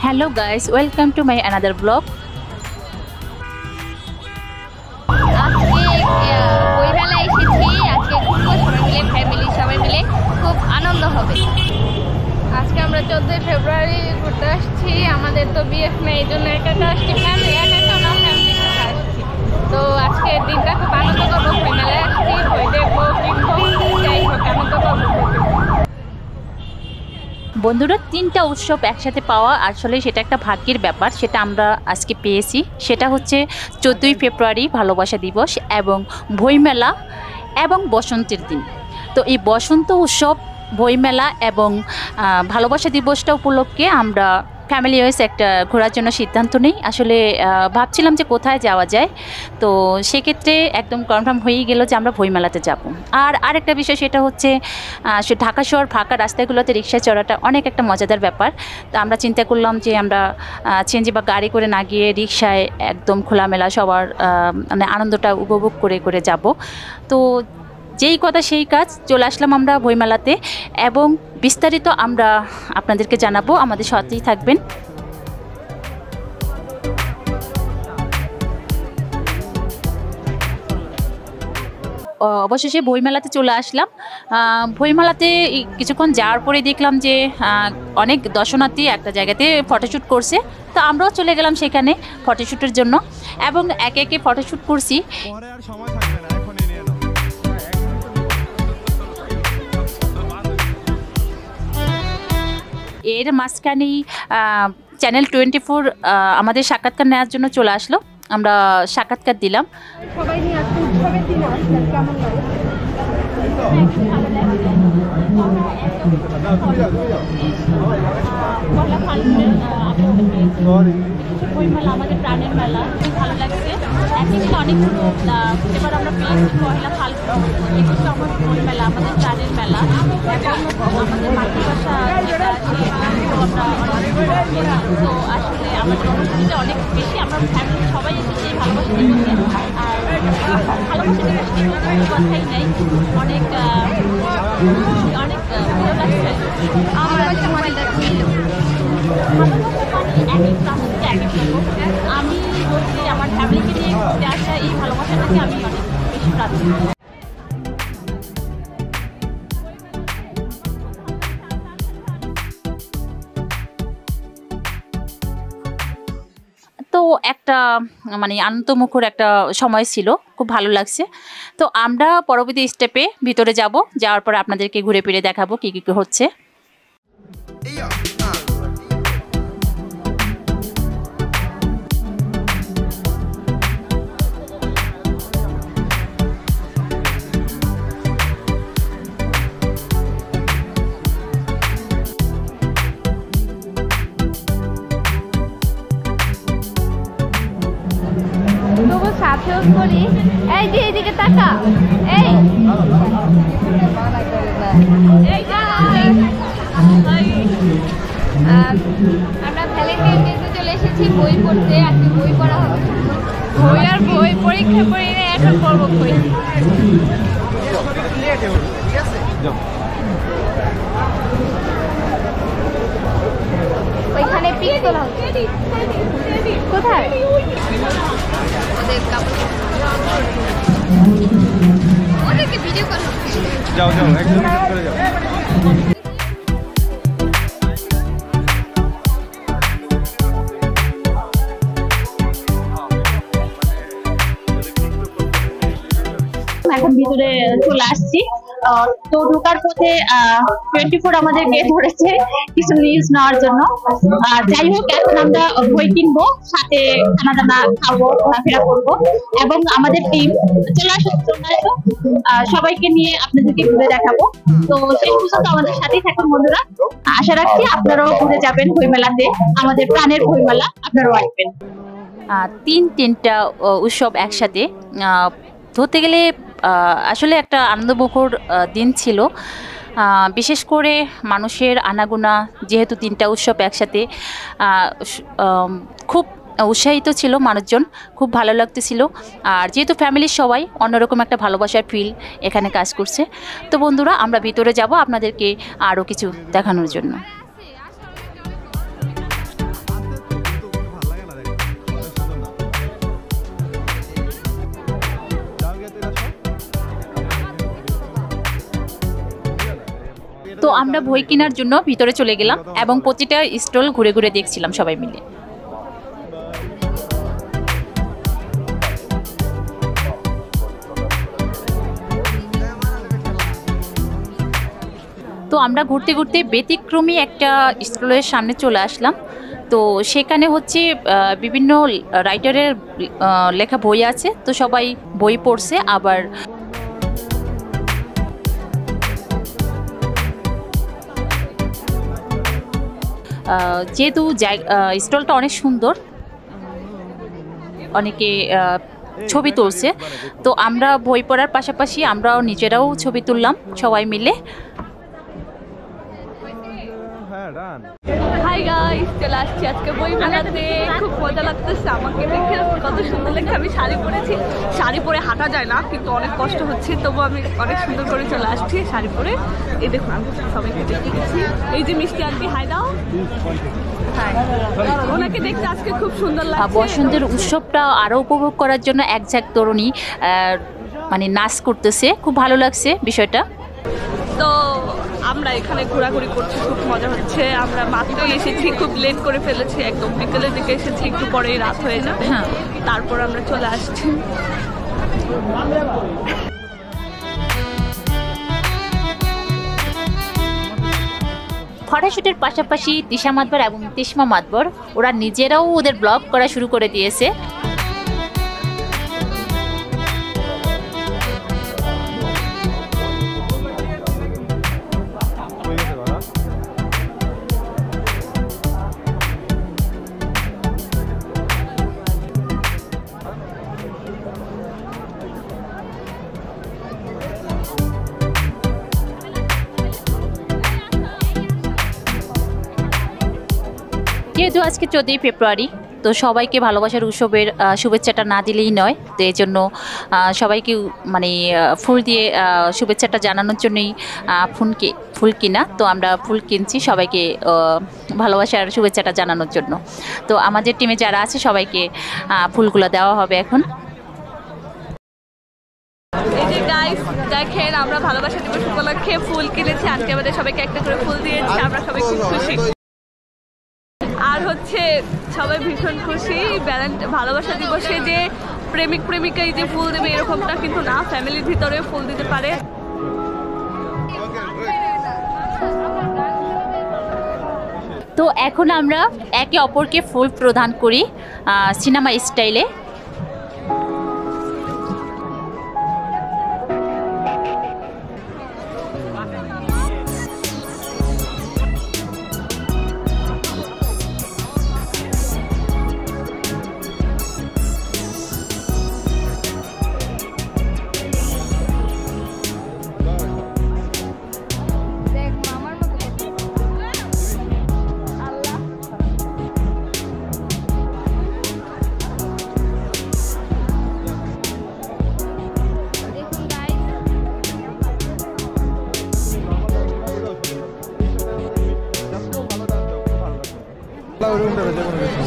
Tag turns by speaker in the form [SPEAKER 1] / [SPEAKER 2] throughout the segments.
[SPEAKER 1] Hello guys, welcome to my another vlog.
[SPEAKER 2] আজকে বইমেলায় এসেছি। আজকে ঘুরবো সবাই মিলে, ফ্যামিলি সবাই মিলে, খুব আনন্দ হবে। আজকে আমরা 14 ফেব্রুয়ারি ঘুরতে আসছি। আমাদের তো বিএফ নেই, এই জন্য একা আসছি, ফ্যামিলি একা না, ফ্যামিলির সাথে আসছি। তো আজকে দিনটা খুব আনন্দ করবো, বইমেলায় আসছি, বই দেখবো, কিনবো, যাই হোক আনন্দ করবো।
[SPEAKER 1] বন্ধুরা, তিনটা উৎসব একসাথে পাওয়া আসলে সেটা একটা ভাগ্যের ব্যাপার। সেটা আমরা আজকে পেয়েছি। সেটা হচ্ছে 14ই ফেব্রুয়ারি ভালোবাসা দিবস এবং বইমেলা এবং বসন্তের দিন। তো এই বসন্ত উৎসব, বইমেলা এবং ভালোবাসা দিবসটা উপলক্ষে আমরা ফ্যামিলি ওয়াইজ একটা ঘোরার জন্য সিদ্ধান্ত নিই। আসলে ভাবছিলাম যে কোথায় যাওয়া যায়, তো সেক্ষেত্রে একদম কনফার্ম হয়েই গেল যে আমরা বইমেলাতে যাব। আর আরেকটা বিষয় সেটা হচ্ছে ঢাকা শহর ফাঁকা রাস্তাগুলোতে রিক্সা চড়াটা অনেক একটা মজাদার ব্যাপার। তো আমরা চিন্তা করলাম যে আমরা সিএনজি বা গাড়ি করে না গিয়ে রিক্সায় একদম খোলামেলা সবার মানে আনন্দটা উপভোগ করে করে যাব। তো যেই কথা সেই কাজ, চলে আসলাম আমরা বইমেলাতে এবং বিস্তারিত আমরা আপনাদেরকে জানাবো। আমাদের সাথেই থাকবেন। অবশেষে বইমেলাতে চলে আসলাম। বইমেলাতে কিছুক্ষণ যাওয়ার পরে দেখলাম যে অনেক দর্শনার্থী একটা জায়গাতে ফটোশ্যুট করছে। তো আমরাও চলে গেলাম সেখানে ফটোশ্যুটের জন্য এবং একে একে ফটোশ্যুট করছি। এর মাঝখানেই চ্যানেল 24 আমাদের সাক্ষাৎকার নেওয়ার জন্য চলে আসলো। আমরা সাক্ষাৎকার দিলাম।
[SPEAKER 2] সবাই নিয়ে আজকে উৎসবের দিনে আসলেন, কেমন লাগে? বইমেলা আমাদের প্রাণের মেলা, খুব ভালো লাগছে। একদিকে অনেকগুলো এবার আমরা পেয়েছি পয়লা ফাল্গুন, একুশে আমার বইমেলা আমাদের প্রাণের মেলা এবং আমাদের মাতৃভাষা যেটা তো আসলে আমাদের অনুভূতিটা অনেক বেশি। আমরা ফ্যামিলি সবাই এসেছি ভালোবাসা দিবসে। আর ভালোবাসা দিবসে কোনো কথাই নেই, অনেক অনেক ভালো লাগছে। আমার কাছে মজাটা ছিল আমি বলছি আমার ফ্যামিলিকে নিয়ে ঘুরতে আসা, এই ভালোবাসাটাকে আমি অনেক বেশি প্রাধান্য দিই।
[SPEAKER 1] তো একটা মানে আনন্দমুখর একটা সময় ছিল, খুব ভালো লাগছে। তো আমরা পরবর্তী স্টেপে ভিতরে যাব, যাওয়ার পর আপনাদেরকে ঘুরে ফিরে দেখাবো কী কী হচ্ছে।
[SPEAKER 2] সাথেও করি। এই যে এইদিকে তাকা, এই আমরা ভ্যালেন্টাইন ডেতে চলে এসেছি বই পড়তে। আজকে বই পড়া হবে। বই আর বই, পরীক্ষা পড়ি না, এখন পড়বো বই। ওইখানে পিক তোলা হচ্ছে। কোথায়? ওদেরকে ভিডিও কল হচ্ছে। যাও যাও, একদম করে যাও। এখন ভিতরে চলে আসছি। তো ঢোকার পথে 24 আমাদেরকে ধরেছে কিছু নিউজ নেওয়ার জন্য। যাই হোক, এখন আমরা বই কিনবো, সাথে খানা দানা খাবো, ঘোরাফেরা করবো এবং আমাদের টিম চলে আসো সবাইকে নিয়ে আপনাদেরকে ঘুরে দেখাবো। তো সেই পর্যন্ত আমাদের সাথেই থাকুন বন্ধুরা। আশা রাখছি আপনারাও ঘুরে যাবেন বইমেলাতে, আমাদের প্রাণের বইমেলা, আপনারাও আসবেন। তিনটা উৎসব একসাথে ধরতে গেলে আসলে একটা আনন্দমুখর দিন ছিল। বিশেষ করে মানুষের আনাগোনা, যেহেতু তিনটা উৎসব একসাথে, খুব উৎসাহিত ছিল মানুষজন, খুব ভালো লাগতেছিল। আর যেহেতু ফ্যামিলির সবাই, অন্যরকম একটা ভালোবাসার ফিল এখানে কাজ করছে। তো বন্ধুরা, আমরা ভিতরে যাব আপনাদেরকে আরও কিছু দেখানোর জন্য।
[SPEAKER 1] আমরা বই কেনার জন্য ভিতরে চলে গেলাম এবং প্রতিটা স্টল ঘুরে ঘুরে দেখছিলাম সবাই মিলে। তো আমরা ঘুরতে ঘুরতে ব্যতিক্রমী একটা স্টলের সামনে চলে আসলাম। তো সেখানে হচ্ছে বিভিন্ন রাইটারের লেখা বই আছে, তো সবাই বই পড়ছে। আবার যেহেতু স্টলটা অনেক সুন্দর, অনেকে ছবি তুলছে, তো আমরা বই পড়ার পাশাপাশি আমরাও নিজেরাও ছবি তুললাম সবাই মিলে।
[SPEAKER 3] হাই গাইস, চলে আসছি আজকে বই মেলাতে। খুব মজা লাগতেছে, আমাকে দেখে কত সুন্দর লাগছে। আমি শাড়ি পরেছি, শাড়ি পরে হাঁটা যায় না, কিন্তু অনেক কষ্ট হচ্ছে, তবু আমি অনেক সুন্দর করে চলে আসছি শাড়ি পরে। এই দেখুন আমি সবাইকে দেখে গেছি। এই যে মিষ্টি আন্টি, হাই দাও। ওনাকে দেখতে আজকে খুব সুন্দর লাগছে।
[SPEAKER 1] বসন্তের উৎসবটা আরো উপভোগ করার জন্য একঝাঁক তরুণী মানে নাচ করতেছে, খুব ভালো লাগছে বিষয়টা।
[SPEAKER 3] তো আমরা এখানে ঘোরাঘুরি করছি, খুব মজা হচ্ছে। আমরা মাত্রই এসেছি, খুব লেট করে ফেলেছি, একদম বিকেলের দিকে এসেছি, একটু পরেই রাত হয়ে যাবে।
[SPEAKER 1] হ্যাঁ,
[SPEAKER 3] তারপর আমরা চলে আসছি।
[SPEAKER 1] ফটোশুটের পাশাপাশি তিশা মাতবর এবং তিশমা মাতবর ওরা নিজেরাও ওদের ব্লগ করা শুরু করে দিয়েছে। যেহেতু আজকে 14ই ফেব্রুয়ারি, তো সবাইকে ভালোবাসার উৎসবের শুভেচ্ছাটা না দিলেই নয়। তো এই জন্য সবাইকে মানে ফুল দিয়ে শুভেচ্ছাটা জানানোর জন্যই ফুল কিনা। তো আমরা ফুল কিনছি সবাইকে ভালোবাসার শুভেচ্ছাটা জানানোর জন্য। তো আমাদের টিমে যারা আছে সবাইকে ফুলগুলো দেওয়া হবে এখন।
[SPEAKER 3] এই যে গাইস দেখেন, আমরা ভালোবাসা দিবস উপলক্ষে ফুল কিনেছি। আজকে আমাদের সবাইকে একটা করে ফুল দিয়েছে, আমরা সবাই খুব খুশি। আর হচ্ছে সবাই ভীষণ খুশি। ভালোবাসা দিবসে যে প্রেমিক প্রেমিকাই যে ফুল দেবে এরকমটা কিন্তু না, ফ্যামিলির ভিতরে ফুল দিতে পারে।
[SPEAKER 1] তো এখন আমরা একে অপরকে ফুল প্রদান করি সিনেমা স্টাইলে।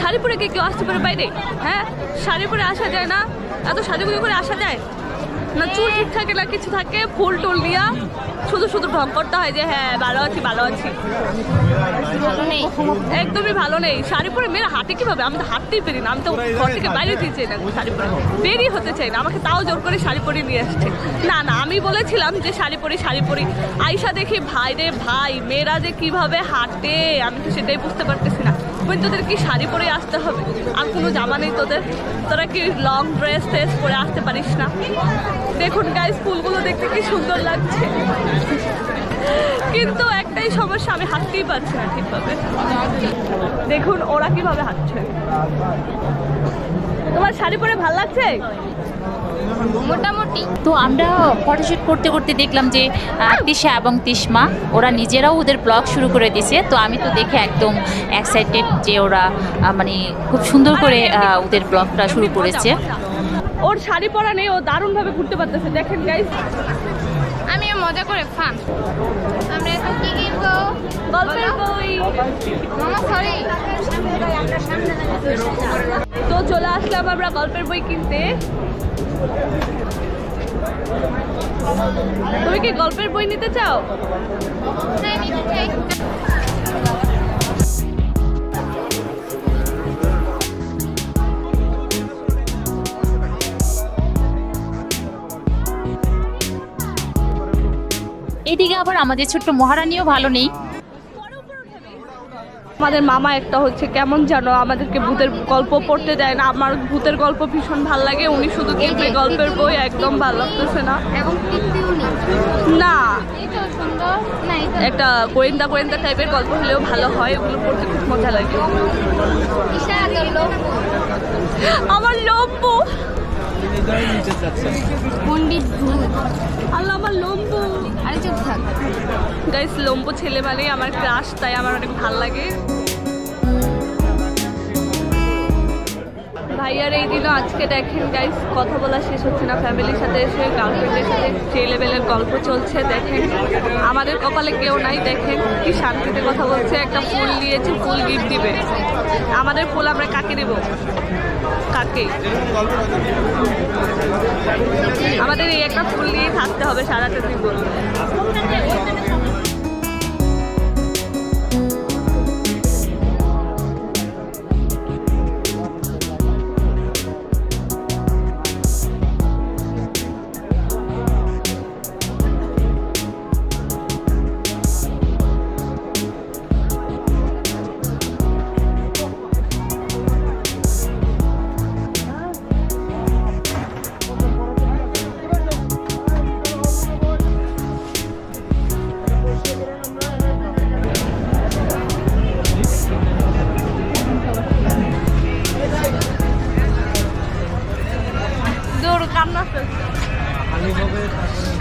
[SPEAKER 3] শাড়ি পরে কেউ আসতে পারে বাইরে? হ্যাঁ, শাড়ি পরে আসা যায় না? এত সাজুগুজু করে আসা যায় না? চুল ঠিক থাকে না, কিছু থাকে, ফুল টুল দিয়া শুধু শুধু ঢং করতে হয় যে হ্যাঁ ভালো আছি ভালো আছি। একদমই ভালো নেই। শাড়ি পরে মেয়েরা হাঁটে কিভাবে? আমি তো হাঁটতেই পারি না, আমি তো ঘর থেকে বাইরে দিতে চাই না, শাড়ি পরে বেরিয়ে হতে চাই না। আমাকে তাও জোর করে শাড়ি পরে নিয়ে আসছে। না না, আমি বলেছিলাম যে শাড়ি পরি। আইসা দেখি ভাই রে ভাই, মেয়েরা যে কিভাবে হাঁটে আমি তো সেটাই বুঝতে পারতেছি না। তোদের কি শাড়ি পরে আসতে হবে? আর কোনো জামা নেই তোদের? তোরা কি লং ড্রেস পরে আসতে পারিস না? দেখুন গাইস, ফুলগুলো দেখতে কি সুন্দর লাগছে, কিন্তু একটাই সমস্যা, আমি হাঁটতেই পারছি না ঠিকভাবে। দেখুন ওরা কিভাবে হাঁটছে। তোমার শাড়ি পরে ভালো লাগছে?
[SPEAKER 1] মোটামুটি। তো আমরা ফটোশুট করতে করতে দেখলাম যে তিশা এবং তিশমা ওরা নিজেরাও ওদের ব্লগ শুরু করে দিয়েছে। তো আমি তো দেখে একদম এক্সাইটেড যে ওরা মানে খুব সুন্দর করে ওদের ব্লগটা শুরু করেছে।
[SPEAKER 3] ওর শাড়ি পরা নেই, ও দারুণভাবে ঘুরতে পারতেছে। দেখেন গাইস,
[SPEAKER 4] আমিও মজা করে ফান। আমরা এখন কি কিনবো?
[SPEAKER 3] গল্পের বই।
[SPEAKER 4] মামা সরি।
[SPEAKER 3] তো চলে আসলাম আমরা গল্পের বই কিনতে। তুমি কি গল্পের বই নিতে চাও?
[SPEAKER 4] হ্যাঁ, নিতে চাই।
[SPEAKER 1] এদিকে আবার আমাদের ছোট্ট মহারানীও ভালো নেই।
[SPEAKER 3] আমাদের মামা একটা হচ্ছে কেমন জানো আমাদেরকে ভূতের গল্প পড়তে দেয় না। আমার ভূতের গল্প ভীষণ ভাল লাগে, উনি শুধু কিনবে গল্পের বই, একদম ভালো লাগতেছে না।
[SPEAKER 4] এবং তৃপ্তিও নেই।
[SPEAKER 3] না,
[SPEAKER 4] এটাও সুন্দর না, এটা
[SPEAKER 3] একটা গোয়েন্দা গোয়েন্দা টাইপের গল্প হলেও ভালো হয়, ওগুলো পড়তে খুব মজা লাগে।
[SPEAKER 4] ঈশা আদর লোক
[SPEAKER 3] আমার লম্বু,
[SPEAKER 4] পণ্ডিত ভূত।
[SPEAKER 3] আল্লাহ আমার লম্বু।
[SPEAKER 4] আরে চুপ থাক।
[SPEAKER 3] গাইস, লম্বু ছেলে মানেই আমার ক্রাশ, তাই আমার অনেক ভাল লাগে। ভাইয়ার এই দিনও আজকে দেখেন গাইস, কথা বলা শেষ হচ্ছে না, ফ্যামিলির সাথে এসে গার্লফ্রেন্ডের সাথে যে লেভেলের গল্প চলছে দেখেন। আমাদের কপালে কেউ নাই, দেখেন কি শান্তিতে কথা বলছে। একটা ফুল নিয়েছে, ফুল গিফট দিবে। আমাদের ফুল আমরা কাকে দেব? কাকে? আমাদের এই একটা ফুল নিয়ে থাকতে হবে সারাটা জীবন।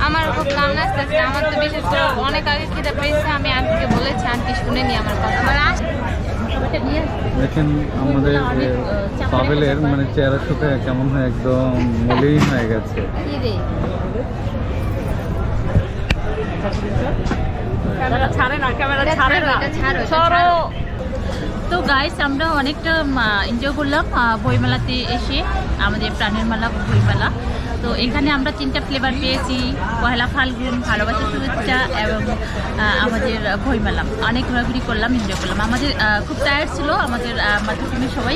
[SPEAKER 4] আমার খুব কান্না আসতেছে। আমার তো বিশেষ করে অনেক আগে খিদে পেয়েছে। আমি আন্টিকে বলেছি, আন্টি শুনেনি আমার কথা।
[SPEAKER 5] দেখেন আমাদের পাবেলের মানে চেহারা শুকে কেমন হয়, একদম মলিন হয়ে গেছে।
[SPEAKER 4] কি রে?
[SPEAKER 3] ক্যামেরা ছাড়ে না, ক্যামেরা ছাড়ে না,
[SPEAKER 4] এটা ছাড়ো, এটা
[SPEAKER 3] সরো।
[SPEAKER 4] ছাড়ো।
[SPEAKER 1] তো গাইস, আমরা অনেকটা এনজয় করলাম বইমেলাতে এসে, আমাদের প্রাণের মেলা বইমেলা। তো এখানে আমরা 3টা ফ্লেভার পেয়েছি, পহেলা ফাল্গুন, ভালোবাসা শুভেচ্ছা এবং আমাদের বইমেলা। অনেক ঘোরাঘুরি করলাম, এনজয় করলাম। আমাদের খুব টায়ার্ড ছিল আমাদের মাতৃভূমির সবাই।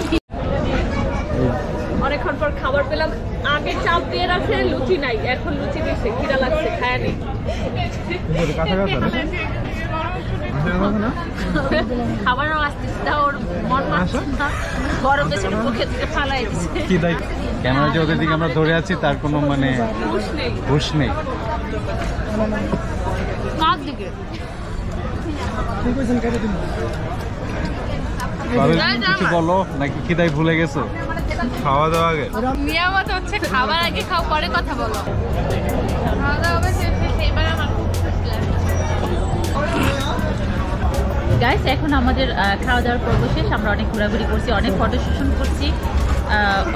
[SPEAKER 3] অনেকক্ষণ পর খাবার পেলাম। আগে চাপ দিয়ে রাখছে, লুচি নাই, এখন লুচি দিচ্ছে, খিদা লাগছে, খায় নি।
[SPEAKER 1] খাবারও আসতেছে না, ওর মন মানছে না, গরম পেছনে মুখে থেকে ফালাই দিচ্ছে।
[SPEAKER 5] কি দায় ক্যামেরা যে ওদের দিকে আমরা ধরে আছি তার কোনো মানে
[SPEAKER 3] হুঁশ নেই।
[SPEAKER 5] হুঁশ নেই।
[SPEAKER 1] কার দিকে?
[SPEAKER 5] পাবেল, কিছু বলো, নাকি খিদায় ভুলে গেছো? খাওয়া দাওয়া আগে।
[SPEAKER 4] নিয়মত হচ্ছে খাবার আগে খাও, পরে কথা বলো। খাওয়া দাওয়া শেষে সেইবার আমার খুব খুশি লাগছে।
[SPEAKER 1] গাইস, এখন আমাদের খাওয়া দাওয়ার পর্ব শেষ। আমরা অনেক ঘোরাঘুরি করছি, অনেক ফটো সেশন করছি,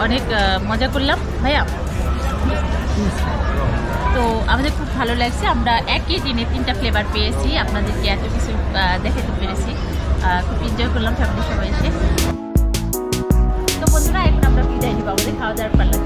[SPEAKER 1] অনেক মজা করলাম ভাইয়া। তো আমাদের খুব ভালো লাগছে। আমরা একই দিনে 3টা ফ্লেভার পেয়েছি, আপনাদেরকে এত কিছু দেখাতে পেরেছি। খুব এনজয় করলাম ফ্যামিলির সবাই এসে। তো বন্ধুরা, এখন আমরা বিদায় নিব, আমাদের খাওয়া দাওয়ার পাল্লা